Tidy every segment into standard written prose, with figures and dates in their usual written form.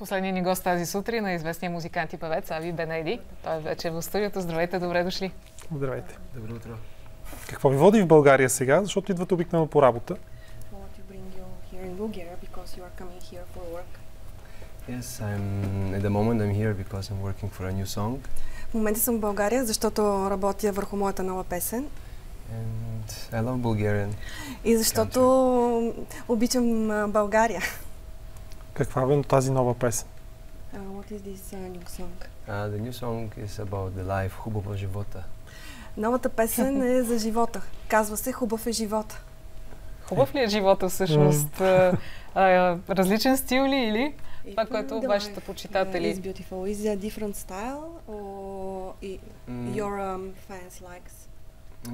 Последният ни гост тази сутрин е известният музикант и певец Ави Бенейди. Той е вече в студиото. Здравейте, добре дошли. Здравейте. Добро утро. Какво ви води в България сега, защото идвате обикновено по работа? Yes, at the moment I'm here because I'm working for a new song. В момента съм в България, защото работя върху моята нова песен. And I love Bulgarian. И защото обичам България. Каква е тази нова песен? What is this new song? The new song is about the life, хубаво живота. Новата песен е за живота. Казва се "Хубав е живота". Хубав ли е живота всъщност? Различен стил ли или това, което вашите почитатели? It's beautiful. Is a different style or your fans likes?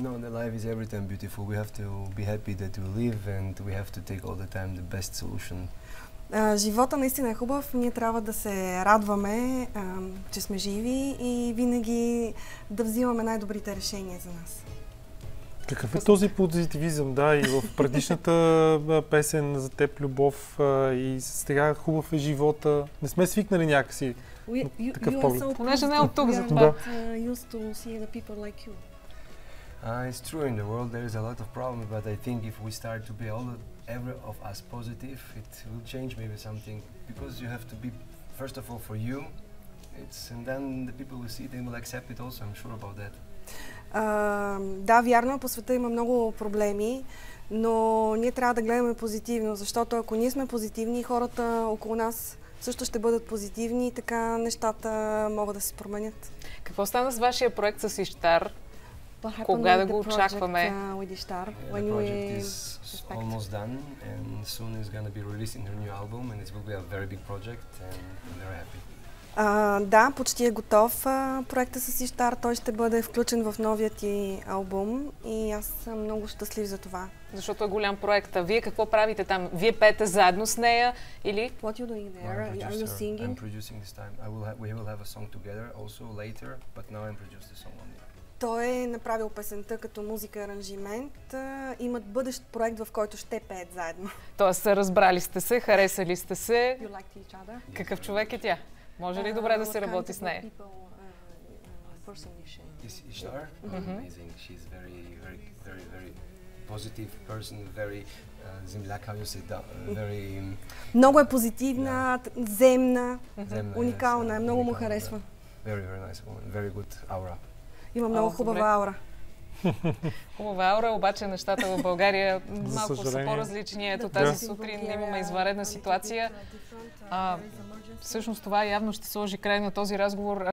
No, the life is every time beautiful. We have to be happy that we live and we have to take all the time the best solution. Живота наистина е хубав. Ние трябва да се радваме, че сме живи и винаги да взимаме най-добрите решения за нас. Какъв е този позитивизъм? Да, и в предишната песен за теб любов и сега хубав е живота. Не сме свикнали някакси такъв поглед. Понеже не е от тук за това. Да. It's true, in the world there is a lot of problems, but I think if we start to be every of us positive, it will change maybe something, because you have to be, first of all, for you, and then the people will see, they will accept it also, I'm sure about that. Да, вярно, по света има много проблеми, но ние трябва да гледаме позитивно, защото ако ние сме позитивни, хората около нас също ще бъдат позитивни и така нещата могат да се променят. Какво стана с вашия проект с Иштар? Кога да го очакваме? The project is almost done and soon is going to be released in her new album and it will be a very big project and I'm very happy. Да, почти е готов проекта с Иштар. Той ще бъде включен в новия ти албум и аз съм много щастлив за това. Защото е голям проект. А вие какво правите там? Вие пеете заедно с нея или? What you doing there? Are you singing? I'm producing this time. We will have a song together also later, but now I'm producing the song only. Той е направил песента като музика и аранжимент. Имат бъдещ проект, в който ще пеят заедно. Тоест, разбрали сте се, харесали сте се. You liked each other? Какъв човек е тя? Може ли добре да се работи с нея? Ishtar? Amazing. She's very positive person, very how you say that, very... Много е позитивна, земна, уникална, много му харесва. Very nice woman, very good aura. Има много хубава аура. Хубава аура, обаче нещата в България малко са по-различни. Ето тази сутрин имаме извънредна ситуация. Всъщност това явно ще сложи край на този разговор.